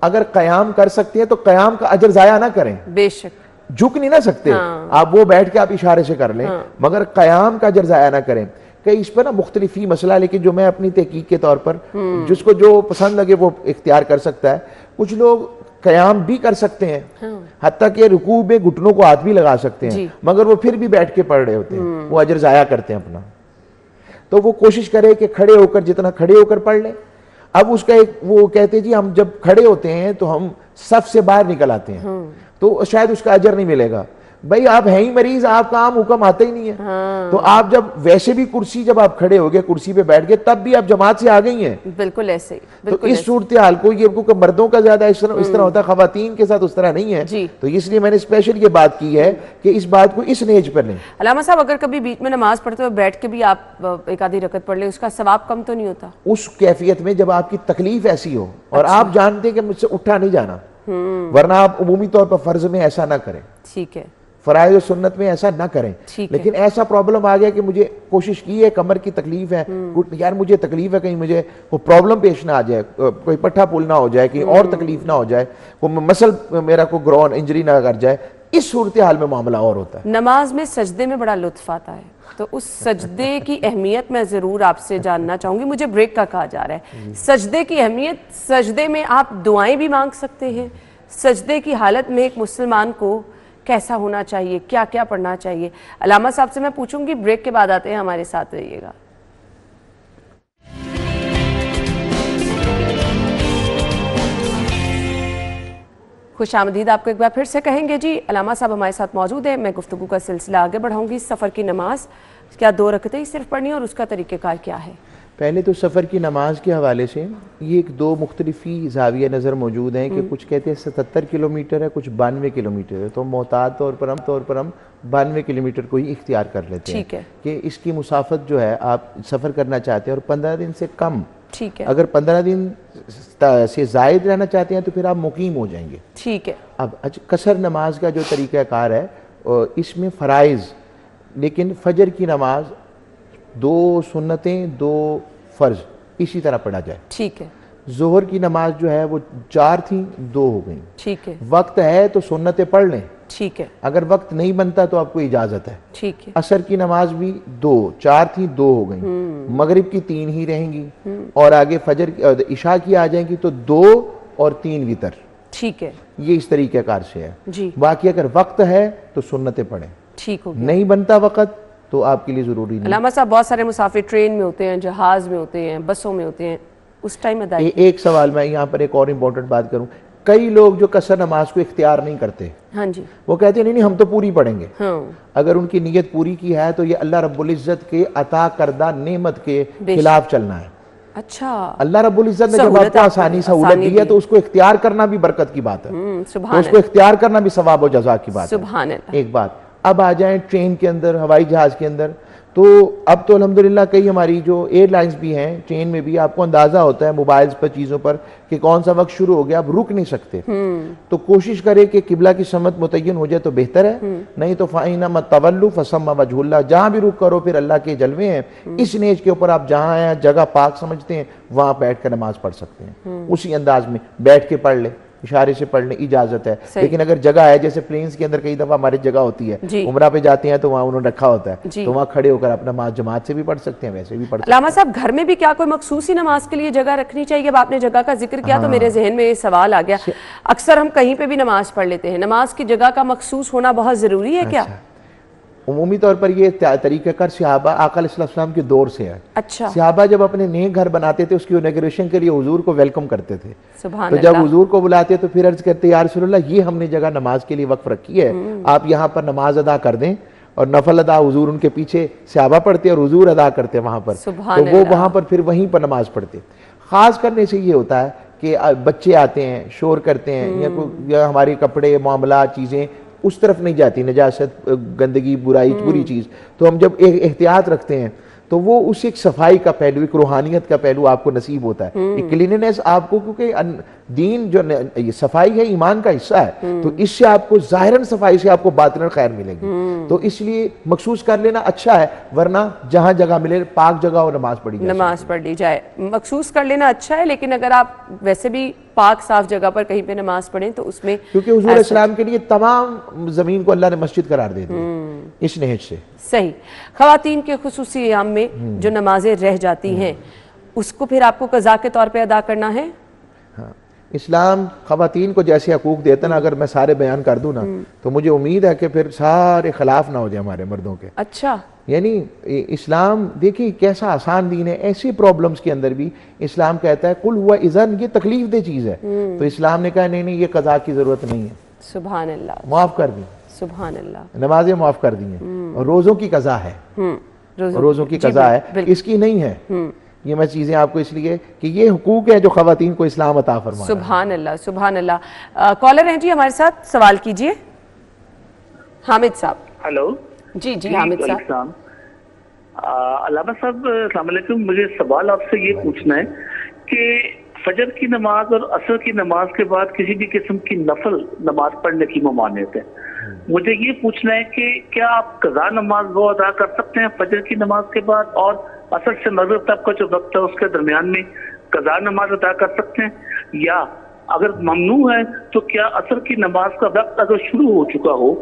اگر قیام کر سکتے ہیں تو قیام کا اجر ضائع نہ کریں. بے شک. جھک نہیں نہ سکتے آپ, وہ بیٹھ کے آپ اشارے سے کر لیں, مگر قیام کا اجر ضائع نہ کریں. کہ اس پر نا مختلف ہی مسئلہ, لیکن جو میں اپنی تحقیق کے طور پر جس کو جو پسند لگے وہ اختیار کر سکتا ہے. کچھ لوگ قیام بھی کر سکتے ہیں, حتیٰ کہ رکوع میں گھٹنوں کو ہاتھ بھی لگا سکتے ہیں, مگر وہ پھر بھی بیٹھ کے پڑھ رہے ہوتے ہیں, وہ اجر ضائع کرتے ہیں اپنا. تو وہ کوشش کرے کہ کھڑے ہو کر, جتنا کھڑے ہو کر پڑھ لیں. اب اس کا ایک وہ کہتے جی ہم جب کھڑے ہوتے ہیں تو ہم صف سے باہر نکل آتے ہیں, تو شاید اس کا اجر نہیں ملے گا. بھائی آپ ہیں ہی مریض, آپ کا عام حکم آتا ہی نہیں ہے. تو آپ جب ویسے بھی کرسی, جب آپ کھڑے ہو گئے کرسی پہ بیٹھ گئے, تب بھی آپ جماعت سے آ گئی ہیں. بالکل ایسے ہی. تو اس صورتحال کو یہ کیونکہ مردوں کا زیادہ اس طرح ہوتا ہے, خواتین کے ساتھ اس طرح نہیں ہے, تو اس لیے میں نے اسپیشل یہ بات کی ہے کہ اس بات کو اس نیج پر لیں. علامہ صاحب, اگر کبھی بیچ میں نماز پڑھتے ہوئے بیٹھ کے بھی آپ ایک آدھی رکعت پڑھ لیں, اس کا ثواب کم تو نہیں ہوتا؟ اس کیفیت میں جب آپ کی تکلیف ایسی ہو اور آپ جانتے ہیں کہ مجھ سے اٹھا نہیں جانا, ورنہ آپ عمومی طور پر فرض میں ایسا نہ کریں, ٹھیک ہے, فرائض و سنت میں ایسا نہ کریں. لیکن ایسا پرابلم آ گیا کہ مجھے کوشش کی ہے, کمر کی تکلیف ہے, یار مجھے تکلیف ہے, کہیں مجھے وہ پرابلم پیش نہ آ جائے, کوئی پٹھا پول نہ ہو جائے, کہیں اور تکلیف نہ ہو جائے, کوئی مسل میرا کو گرون انجری نہ کر جائے. اس صورتحال میں معاملہ اور ہوتا ہے. نماز میں سجدے میں بڑا لطف آتا ہے, تو اس سجدے کی اہمیت میں ضرور آپ سے جاننا چاہوں گی. مجھے بریک کا کہا جا رہا ہے سجدے کی اہمیت. سجدے میں آپ دعائیں بھی مانگ سکتے ہیں. سجدے کی حالت میں ایک مسلمان کو کیسا ہونا چاہیے, کیا کیا پڑھنا چاہیے؟ علامہ صاحب سے میں پوچھوں گی, بریک کے بعد آتے ہیں, ہمارے ساتھ رہیے گا. خوش آمدید آپ کو ایک بار پھر سے کہیں گے جی. علامہ صاحب ہمارے ساتھ موجود ہیں. میں گفتگو کا سلسلہ آگے بڑھاؤں گی. سفر کی نماز کیا 2 رکعتیں ہی صرف پڑھنی, اور اس کا طریقہ کار کیا ہے؟ پہلے تو سفر کی نماز کے حوالے سے یہ ایک 2 مختلفی زاویہ نظر موجود ہیں کہ کچھ کہتے ہیں 77 کلومیٹر ہے, کچھ 92 کلومیٹر ہے. تو معتاد طور پر ہم 92 کلومیٹر کو ہی اختیار کر لیتے ہیں کہ اس کی مسافت جو ہے آپ سفر کرنا چاہتے ہیں اور 15 دن سے کم. ٹھیک ہے. اگر 15 دن سے زائد رہنا چاہتے ہیں تو پھر آپ مقیم ہو جائیں گے. ٹھیک ہے. اب قصر نماز کا جو طریقہ کار ہے اس میں فرائض, لیکن فجر کی نماز 2 سنتیں 2 فرض اسی طرح پڑھا جائے. ٹھیک ہے. ظہر کی نماز جو ہے وہ 4 تھیں 2 ہو گئیں. ٹھیک ہے. وقت ہے تو سنتیں پڑھ لیں. ٹھیک ہے. اگر وقت نہیں بنتا تو آپ کو اجازت ہے. ٹھیک ہے. عصر کی نماز بھی 2, 4 تھیں 2 ہو گئیں. مغرب کی 3 ہی رہیں گی, اور آگے فجر عشاء کی آ جائیں گی تو 2 اور 3 وتر. ٹھیک ہے. یہ اس طریقہ کار سے ہے. جی. باقی اگر وقت ہے تو سنتیں پڑھیں. ٹھیک ہو گیا. نہیں بنتا وقت تو آپ کے لیے ضروری نہیں. علامہ صاحب, بہت سارے مسافر ٹرین میں ہوتے ہیں, جہاز میں ہوتے ہیں, بسوں میں ہوتے ہیں, اس ٹائم ادائیگی. ایک سوال میں یہاں پر ایک اور امپورٹنٹ بات کروں. کئی لوگ جو قصر نماز کو اختیار نہیں کرتے, ہاں جی, وہ کہتے ہیں نہیں ہم تو پوری پڑھیں گے. ہاں. اگر ان کی نیت پوری کی ہے تو یہ اللہ رب العزت کے عطا کردہ نعمت کے خلاف چلنا ہے. اچھا. اللہ رب العزت نے جب آپ کو آسانی سہولت دی ہے تو اس کو اختیار کرنا بھی برکت کی بات ہے, تو اس کو اختیار کرنا بھی ثواب و جزا کی بات ہے. سبحان اللہ. ایک بات, اب آ جائیں ٹرین کے اندر, ہوائی جہاز کے اندر. تو اب تو الحمدللہ کئی ہماری جو ایئر لائنز بھی ہیں, ٹرین میں بھی آپ کو اندازہ ہوتا ہے موبائلز پر چیزوں پر کہ کون سا وقت شروع ہو گیا, اب رک نہیں سکتے. تو کوشش کرے کہ قبلہ کی سمت متعین ہو جائے تو بہتر ہے, نہیں تو فَإِنَّمَا تَوَلُّوا فَثَمَّ وَجْهُ اللَّهِ, جہاں بھی رک کرو پھر اللہ کے جلوے ہیں. اس نیج کے اوپر آپ جہاں ہیں جگہ پاک سمجھتے ہیں وہاں بیٹھ کر نماز پڑھ سکتے ہیں. اسی انداز میں بیٹھ کے پڑھ لیں, اشارے سے پڑھنے اجازت ہے. لیکن اگر جگہ ہے, جیسے پلینز کے اندر کئی دفعہ ہماری جگہ ہوتی ہے, عمرہ پہ جاتے ہیں تو وہاں انہوں نے رکھا ہوتا ہے, تو وہاں کھڑے ہو کر اپنا نماز جماعت سے بھی پڑھ سکتے ہیں, ویسے بھی پڑھ سکتے ہیں. علامہ صاحب, گھر میں بھی کیا کوئی مخصوصی نماز کے لیے جگہ رکھنی چاہیے؟ اب آپ نے جگہ کا ذکر کیا تو میرے ذہن میں یہ سوال آ گیا. اکثر ہم کہیں پہ بھی نماز پڑھ لیتے ہیں, نماز کی جگہ کا مخصوص ہونا بہت ضروری ہے کیا؟ عمومی طور پر یہ طریقہ کار صحابہ آقا علیہ السلام کے دور سے ہے. اچھا صحابہ جب اپنے نئے گھر بناتے تھے اس کی انوگریشن کے لیے حضور کو ویلکم کرتے تھے. سبحان تو جب اللہ. حضور کو بلاتے تو پھر عرض کرتے یا رسول اللہ یہ ہم نے جگہ نماز کے لیے وقف رکھی ہے, آپ یہاں پر نماز ادا کر دیں, اور نفل ادا حضور ان کے پیچھے صحابہ پڑھتے اور حضور ادا کرتے وہاں پر. سبحان تو وہ اللہ. وہاں پر پھر وہیں پر نماز پڑھتے. خاص کرنے سے یہ ہوتا ہے کہ بچے آتے ہیں شور کرتے ہیں یا ہمارے کپڑے معاملات چیزیں اس طرف نہیں جاتی, نجاست گندگی برائی بری چیز, تو ہم جب احتیاط رکھتے ہیں تو وہ اس ایک صفائی کا پہلو, ایک روحانیت کا پہلو آپ کو نصیب ہوتا ہے, ایک کلیننس آپ کو, کیونکہ دین جو یہ صفائی ہے ایمان کا حصہ ہے, تو اس سے آپ کو ظاہراً صفائی سے آپ کو باطناً خیر ملے گی. تو اس لیے مخصوص کر لینا اچھا ہے, ورنہ جہاں جگہ ملے پاک جگہ اور نماز پڑھی جائے. نماز پڑھ لی جائے, مخصوص کر لینا اچھا ہے, لیکن اگر آپ ویسے بھی پاک صاف جگہ پر کہیں پہ نماز پڑھیں تو اس میں, کیونکہ حضور علیہ السلام کے لیے تمام زمین کو اللہ نے مسجد قرار دے دی اس نہج سے. صحیح. خواتین کے خصوصی ایام میں جو نمازیں رہ جاتی ہیں اس کو پھر آپ کو قضا کے طور پہ ادا کرنا ہے؟ ہاں, اسلام خواتین کو جیسے حقوق دیتا نا, اگر میں سارے بیان کر دوں نا تو مجھے امید ہے کہ پھر سارے خلاف نہ ہو جائے ہمارے مردوں کے. اچھا, یعنی اسلام دیکھیں کیسا آسان دین ہے, ایسی پرابلمز کے اندر بھی اسلام کہتا ہے قل ہوا اذن, یہ تکلیف دہ چیز ہے, تو اسلام نے کہا نہیں یہ قضا کی ضرورت نہیں ہے, سبحان اللہ, معاف کر دیں, سبحان اللہ. نمازیں معاف کر دی ہیں, اور روزوں کی قضا ہے, روزوں کی قضا ہے, اس کی نہیں ہے. یہ میں چیزیں آپ کو اس لیے کہ یہ حقوق ہے جو خواتین کو اسلام عطا فرمایا. سبحان اللہ, سبحان اللہ. کالر ہیں جی ہمارے ساتھ, سوال کیجئے. حامد صاحب. ہلو. جی جی حامد صاحب. السلام. علامہ صاحب السلام علیکم. مجھے سوال آپ سے یہ پوچھنا ہے کہ فجر کی نماز اور عصر کی نماز کے بعد کسی بھی قسم کی نفل نماز پڑھنے کی ممانعت ہے. مجھے یہ پوچھنا ہے کہ کیا آپ قضا نماز وہ ادا کر سکتے ہیں فجر کی نماز کے بعد, اور عصر سے مغرب تک کا جو وقت ہے اس کے درمیان میں قضا نماز ادا کر سکتے ہیں, یا اگر ممنوع ہے تو کیا عصر کی نماز کا وقت اگر شروع ہو چکا ہو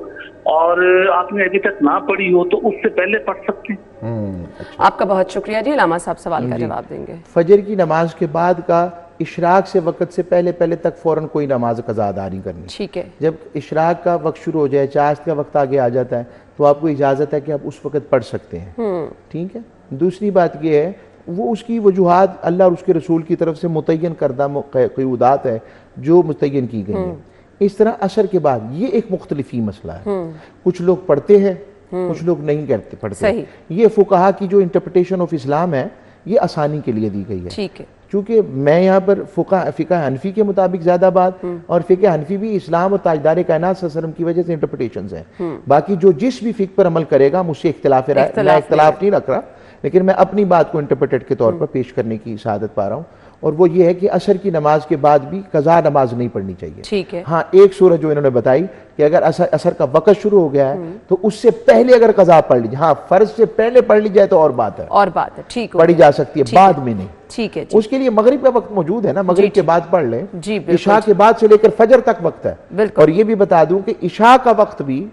اور آپ نے ابھی تک نہ پڑھی ہو تو اس سے پہلے پڑھ سکتے ہیں؟ آپ کا بہت شکریہ جی. علامہ صاحب سوال کا جواب دیں گے. فجر کی نماز کے بعد کا اشراق سے وقت سے پہلے تک فوراً کوئی نماز قضا ادا نہیں کرنی. ٹھیک ہے. جب اشراق کا وقت شروع ہو جائے, چاشت کا وقت آگے آ جاتا ہے, تو آپ کو اجازت ہے کہ آپ اس وقت پڑھ سکتے ہیں. ٹھیک ہے. دوسری بات یہ ہے وہ اس کی وجوہات اللہ اور اس کے رسول کی طرف سے متعین کردہ قیودات ہے جو متعین کی گئی ہیں. اس طرح عصر کے بعد یہ ایک مختلفی مسئلہ ہے, کچھ لوگ پڑھتے ہیں کچھ لوگ نہیں پڑھتے. یہ فقہا کی جو انٹرپریٹیشن آف اسلام ہے یہ آسانی کے لیے دی گئی ہے. ٹھیک ہے. چونکہ میں یہاں پر فقہ حنفی کے مطابق زیادہ بات, اور فقہ حنفی بھی اسلام اور تاجدار کائنات صلی اللہ علیہ وسلم کی وجہ سے انٹرپریٹیشنز ہیں. باقی جو جس بھی فقہ پر عمل کرے گا مجھ سے اختلاف رائے, میں اختلاف نہیں رکھ رہا, لیکن میں اپنی بات کو انٹرپریٹڈ کے طور پر پیش کرنے کی سعادت پا رہا ہوں, اور وہ یہ ہے کہ عصر کی نماز کے بعد بھی قضا نماز نہیں پڑھنی چاہیے. ٹھیک ہے. ہاں, ایک صورت جو انہوں نے بتائی کہ اگر عصر کا وقت شروع ہو گیا ہے تو اس سے پہلے اگر قضا پڑھ لیجیے, ہاں فرض سے پہلے پڑھ لی جائے تو اور بات ہے, اور بات ہے, ٹھیک پڑھی جا سکتی ہے, بعد میں نہیں. ٹھیک ہے. اس کے لیے مغرب کا وقت موجود ہے نا, مغرب کے بعد پڑھ لیں. جی عشاء کے بعد سے لے کر فجر تک وقت ہے. اور یہ بھی بتا دوں کہ عشاء کا وقت بھی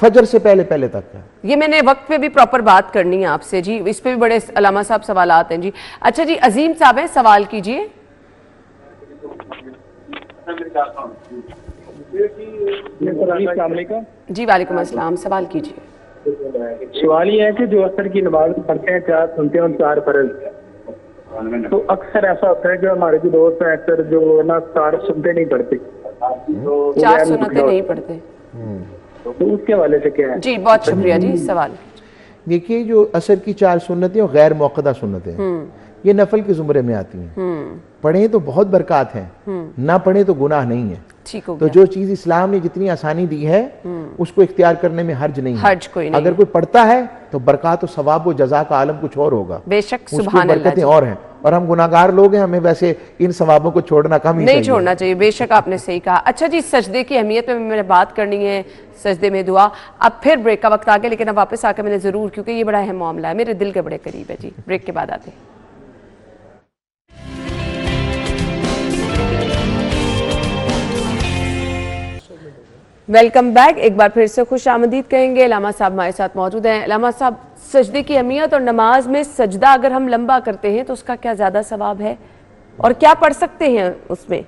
فجر سے پہلے تک ہے. یہ میں نے وقت پہ بھی پراپر بات کرنی ہے آپ سے جی, اس پہ بھی بڑے علامہ صاحب سوالات ہیں جی. اچھا جی, عظیم صاحب ہیں, سوال کیجئے. السلام علیکم. جی وعلیکم السلام, سوال کیجئے. سوال یہ ہے کہ جو عصر کی نماز پڑھتے ہیں 4 سنتے ہیں اور 4 فرض, تو اکثر ایسا ہوتا ہے کہ ہمارے جو دوست ہیں اکثر جو نا 4 سنتے نہیں پڑھتے, 4 سنتیں نہیں پڑھتے, تو اس کے حوالے سے کیا ہے؟ جی بہت شکریہ جی. سوال دیکھیے, جو عصر کی 4 سنتیں اور غیر موقدہ سنتیں یہ نفل کے زمرے میں آتی ہیں. پڑھیں تو بہت برکات ہیں, نہ پڑھیں تو گناہ نہیں ہے. تو جو چیز اسلام نے جتنی آسانی دی ہے اس کو اختیار کرنے میں حرج نہیں ہے. اگر کوئی پڑھتا ہے تو برکات و ثواب و جزا کا عالم کچھ اور ہوگا, بے شک. سبحان اللہ, برکتیں اور ہیں, اور ہم گناہگار لوگ ہیں, ہمیں ویسے ان ثوابوں کو چھوڑنا کم ہی نہیں چھوڑنا چاہیے. بے شک آپ نے صحیح کہا. اچھا جی, سجدے کی اہمیت میں میں نے بات کرنی ہے, سجدے میں دعا. اب پھر بریک کا وقت آ گیا, لیکن اب واپس آ کے میں نے ضرور, کیونکہ یہ بڑا اہم معاملہ ہے, میرے دل کے بڑے قریب ہے جی. بریک کے بعد آتے ہیں. Welcome back. ایک بار پھر سے خوش آمدید کہیں گے. علامہ صاحب ہمارے ساتھ موجود ہیں. علامہ صاحب, سجدے کی اہمیت اور نماز میں سجدہ اگر ہم لمبا کرتے ہیں تو اس کا کیا زیادہ ثواب ہے, اور کیا پڑھ سکتے ہیں اس میں؟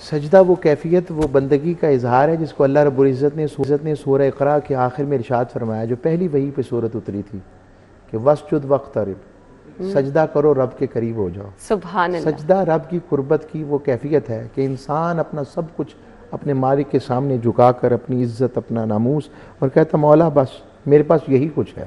سجدہ وہ کیفیت، وہ بندگی کا اظہار ہے جس کو اللہ رب العزت نے سورہ اقرا کے آخر میں ارشاد فرمایا، جو پہلی وحی پہ سورت اتری تھی کہ وَاسْجُدْ وَاقْتَرِب، سجدہ کرو رب کے قریب ہو جاؤ۔ سبحان اللہ۔ سجدہ رب کی قربت کی وہ کیفیت ہے کہ انسان اپنا سب کچھ اپنے مالک کے سامنے جھکا کر اپنی عزت، اپنا ناموس، اور کہتا مولا بس میرے پاس یہی کچھ ہے،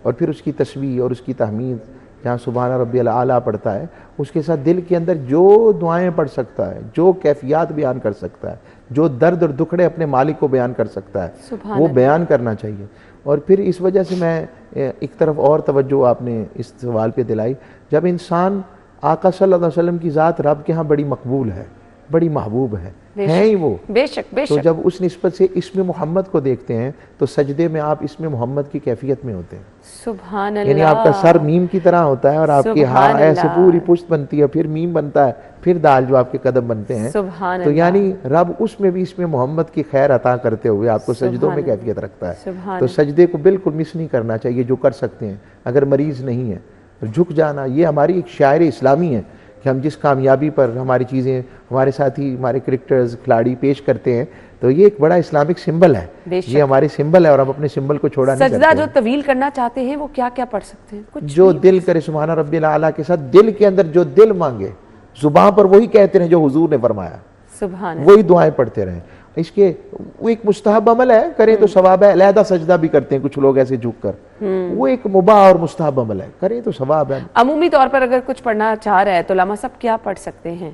اور پھر اس کی تسبیح اور اس کی تحمید جہاں سبحان ربی الاعلیٰ پڑھتا ہے، اس کے ساتھ دل کے اندر جو دعائیں پڑھ سکتا ہے، جو کیفیات بیان کر سکتا ہے، جو درد اور دکھڑے اپنے مالک کو بیان کر سکتا ہے، وہ بیان کرنا چاہیے۔ اور پھر اس وجہ سے میں ایک طرف اور توجہ آپ نے اس سوال پہ دلائی، جب انسان آقا صلی اللہ علیہ وسلم کی ذات رب کے ہاں بڑی مقبول ہے، بڑی محبوب ہے ہی وہ، بے شک بے تو شک، جب اس نسبت سے اسم محمد کو دیکھتے ہیں تو سجدے میں آپ اسم محمد کی کیفیت میں ہوتے ہیں، سبحان اللہ، یعنی آپ کا سر میم کی طرح ہوتا ہے اور آپ کی سبحان ایسے اللہ، پوری پشت بنتی ہے، پھر میم بنتا ہے، پھر دال جو آپ کے قدم بنتے ہیں، سبحان تو اللہ، یعنی رب اس میں بھی اسم محمد کی خیر عطا کرتے ہوئے آپ کو سجدوں میں سبحان کیفیت رکھتا ہے۔ سبحان تو سجدے کو بالکل مس نہیں کرنا چاہیے جو کر سکتے ہیں، اگر مریض نہیں ہے جھک جانا، یہ ہماری ایک شاعر اسلامی ہے کہ ہم جس کامیابی پر ہماری چیزیں ہمارے ساتھی ہمارے کرکٹرز کھلاڑی پیش کرتے ہیں، تو یہ ایک بڑا اسلامک سمبل ہے، یہ ہمارے سمبل ہے اور ہم اپنے سمبل کو چھوڑا نہیں سجدہ کرتے جو طویل کرنا چاہتے ہیں وہ کیا کیا پڑھ سکتے ہیں؟ کچھ جو دل کرے سبحان ربی الاعلیٰ کے ساتھ، دل کے اندر جو دل مانگے، زبان پر وہی کہتے رہیں جو حضور نے فرمایا، سبحان اللہ، وہی دعائیں پڑھتے رہیں۔ اس کے وہ ایک مستحب عمل ہے، کریں تو ثواب ہے، علیحدہ سجدہ بھی کرتے ہیں کچھ لوگ ایسے جھک کر، وہ ایک مباح اور مستحب عمل ہے، کریں تو ثواب ہے۔ عمومی طور پر اگر کچھ پڑھنا چاہ رہا ہے تو علامہ صاحب کیا پڑھ سکتے ہیں؟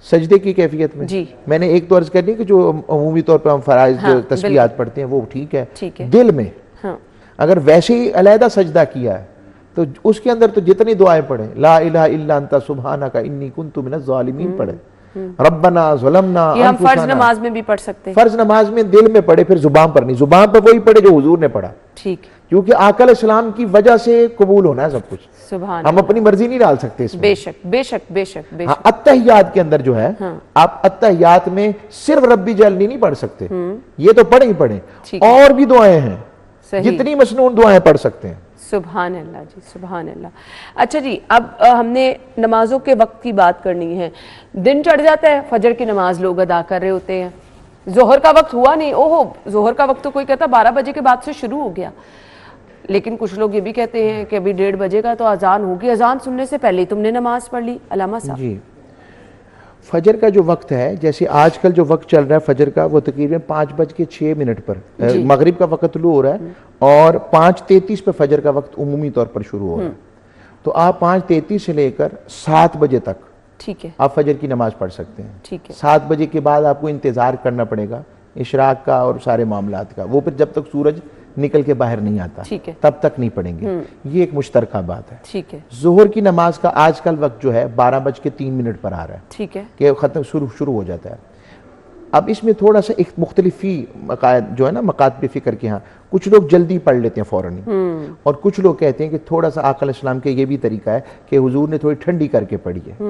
سجدے کی کیفیت میں جی، میں نے ایک تو عرض کرنی کہ جو عمومی طور پر ہم فرائض جو تسبیحات پڑھتے ہیں وہ ٹھیک ہے، دل میں ہاں، اگر ویسے ہی علیحدہ سجدہ کیا ہے تو اس کے اندر تو جتنی دعائیں پڑھیں، لا الہ الا انت سبحانک انی کنت من الظالمین پڑھیں، ربنا ظلمنا یہ ہم فرض انفسنا، نماز میں بھی پڑھ سکتے ہیں؟ فرض نماز میں دل میں پڑھے، پھر زبان پر نہیں، زبان پر وہی پڑھے جو حضور نے پڑھا، ٹھیک، کیونکہ آقا علیہ السلام کی وجہ سے قبول ہونا ہے سب کچھ، سبحان ہم اپنی مرضی نہیں ڈال سکتے اس میں۔ بے شک بے شک بے شک بے ہاں، شک، اتحیات کے اندر جو ہے آپ اتحیات میں صرف ربی جلنی نہیں پڑھ سکتے، یہ تو پڑھیں ہی پڑھیں، اور بھی دعائیں ہیں، صحیح، جتنی مسنون دعائیں پڑھ سکتے ہیں۔ سبحان اللہ جی، سبحان اللہ۔ اچھا جی، اب ہم نے نمازوں کے وقت کی بات کرنی ہے۔ دن چڑھ جاتا ہے، فجر کی نماز لوگ ادا کر رہے ہوتے ہیں، ظہر کا وقت ہوا نہیں، اوہو ظہر کا وقت تو کوئی کہتا 12 بجے کے بعد سے شروع ہو گیا، لیکن کچھ لوگ یہ بھی کہتے ہیں کہ ابھی 1:30 بجے کا تو اذان ہوگی، اذان سننے سے پہلے تم نے نماز پڑھ لی۔ علامہ صاحب جی، فجر کا جو وقت ہے، جیسے آج کل جو وقت چل رہا ہے فجر کا، وہ تقریباً 5:06 پر مغرب کا وقت طلوع ہو رہا ہے، اور 5:33 پہ فجر کا وقت عمومی طور پر شروع ہو رہا ہے، تو آپ 5:33 سے لے کر 7 بجے تک ٹھیک ہے، آپ فجر کی نماز پڑھ سکتے ہیں۔ ٹھیک ہے، 7 بجے کے بعد آپ کو انتظار کرنا پڑے گا اشراق کا اور سارے معاملات کا، وہ پھر جب تک سورج نکل کے باہر نہیں آتا ٹھیک ہے، تب تک نہیں پڑھیں گے، یہ ایک مشترکہ بات ہے۔ ٹھیک ہے، ظہر کی نماز کا آج کل وقت جو ہے 12:03 پر آ رہا ہے ٹھیک ہے، کہ ختم شروع ہو جاتا ہے۔ اب اس میں تھوڑا سا ایک مختلفی جو ہے نا مقاصد فکر کے ہاں، کچھ لوگ جلدی پڑھ لیتے ہیں فوراً ہی، اور کچھ لوگ کہتے ہیں کہ تھوڑا سا آقا علیہ السلام کے یہ بھی طریقہ ہے کہ حضور نے تھوڑی ٹھنڈی کر کے پڑھی ہے،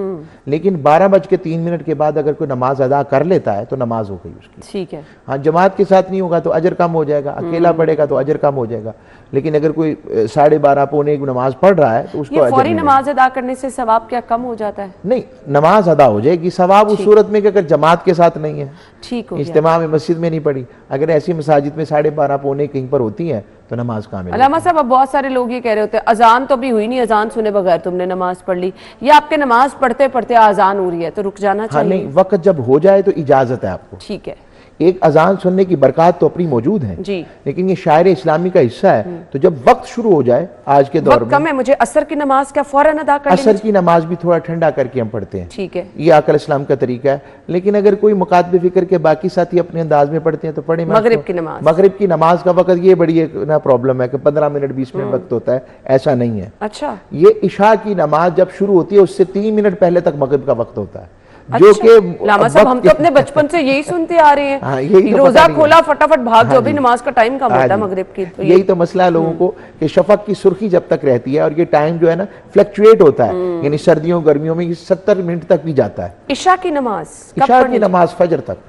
لیکن 12:03 کے بعد اگر کوئی نماز ادا کر لیتا ہے تو نماز ہو گئی اس کی۔ ٹھیک ہے، ہاں، جماعت کے ساتھ نہیں ہوگا تو اجر کم ہو جائے گا، اکیلا پڑھے گا تو اجر کم ہو جائے گا، لیکن اگر کوئی 12:30 پونے ایک نماز پڑھ رہا ہے تو اس کو یہ اجر فوری ملے گا۔ نماز ادا کرنے سے ثواب کیا کم ہو جاتا ہے؟ نہیں، نماز ادا ہو جائے گی، ثواب اس صورت میں کہ اگر جماعت کے ساتھ نہیں ہے، ٹھیک ہو گیا۔ اجتماع میں مسجد میں نہیں پڑھی، اگر ایسی مساجد میں 12:30 پونے کہیں پر ہوتی ہیں تو نماز کامل ہے۔ علامہ صاحب اب بہت سارے لوگ یہ کہہ رہے ہوتے ہیں اذان تو بھی ہوئی نہیں، اذان سنے بغیر تم نے نماز پڑھ لی، یا آپ کے نماز پڑھتے پڑھتے اذان ہو رہی ہے تو رک جانا ہاں چاہیے؟ نہیں، وقت جب ہو جائے تو اجازت ہے آپ کو، ٹھیک ہے، ایک اذان سننے کی برکات تو اپنی موجود ہیں، جی، لیکن یہ شاعر اسلامی کا حصہ ہے، تو جب وقت شروع ہو جائے آج کے دور وقت کم ہے، مجھے عصر کی نماز کیا فوراً ادا کر عصر لیں؟ کی نماز بھی تھوڑا ٹھنڈا کر کے ہم پڑھتے ہیں، ٹھیک ہے، یہ آقا علیہ السلام کا طریقہ ہے، لیکن اگر کوئی مقاصد فکر کے باقی ساتھی اپنے انداز میں پڑھتے ہیں تو پڑھیں۔ مغرب کی نماز، مغرب کی نماز کا وقت یہ بڑی ایک نا پرابلم ہے کہ 15 منٹ 20 منٹ وقت ہوتا ہے، ایسا نہیں ہے۔ اچھا، یہ عشاء کی نماز جب شروع ہوتی ہے اس سے 3 منٹ پہلے تک مغرب کا وقت ہوتا ہے، جو کہ علامہ صاحب ہم تو اپنے بچپن سے یہی سنتے آ رہے ہاں، ہیں، یہی تو روزہ پتہ نہیں ہے۔ کھولا فٹافٹ بھاگ جو بھی نماز کا ٹائم کم ہوتا ہے مغرب کی، تو یہی تو مسئلہ ہے لوگوں کو کہ شفق کی سرخی جب تک رہتی ہے، اور یہ ٹائم جو ہے نا فلیکچویٹ ہوتا ہے، یعنی سردیوں گرمیوں میں یہ 70 منٹ تک بھی جاتا ہے۔ عشاء کی نماز کب عشاء کی پڑھنی؟ نماز فجر تک،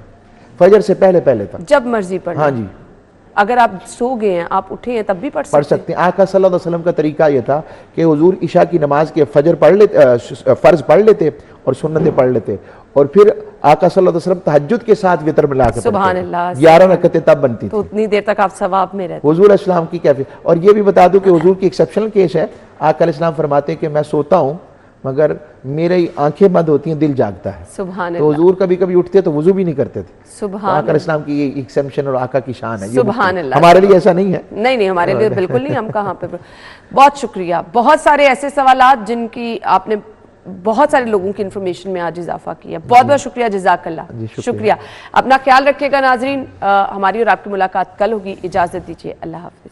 فجر سے پہلے تک، جب مرضی پڑھ، ہاں جی، اگر آپ سو گئے ہیں آپ اٹھے ہیں تب بھی پڑھ سکتے ہیں. آقا صلی اللہ علیہ وسلم کا طریقہ یہ تھا کہ حضور عشاء کی نماز کے فجر پڑھ لیتے، فرض پڑھ لیتے اور سنتیں پڑھ لیتے، اور پھر آقا صلی اللہ علیہ وسلم تہجد کے ساتھ وتر ملا کے سبحان اللہ 11 رکعتیں تب بنتی تو تھی. اتنی دیر تک آپ ثواب میں رہتے. حضور علیہ السلام کی کیفیت. اور یہ بھی بتا دوں کہ حضور کی ایکسیپشنل کیس ہے. آقا علیہ السلام فرماتے ہیں کہ میں سوتا ہوں مگر میری آنکھیں بند ہوتی ہیں، دل جاگتا ہے. سبحان تو اللہ حضور کبھی کبھی اٹھتے تو وضو بھی نہیں کرتے تھے. سبحان آقا علیہ السلام کی یہ ایکسیپشن اور آقا کی شان ہے. سبحان اللہ. ہمارے لیے ایسا نہیں ہے. نہیں ہمارے لیے بالکل نہیں. ہم کہاں پہ. بہت شکریہ. بہت سارے ایسے سوالات جن کی آپ نے بہت سارے لوگوں کی انفارمیشن میں آج اضافہ کیا. بہت بہت شکریہ. جزاک اللہ. شکریہ. اپنا خیال رکھیے گا ناظرین. ہماری اور آپ کی ملاقات کل ہوگی. اجازت دیجیے. اللہ حافظ.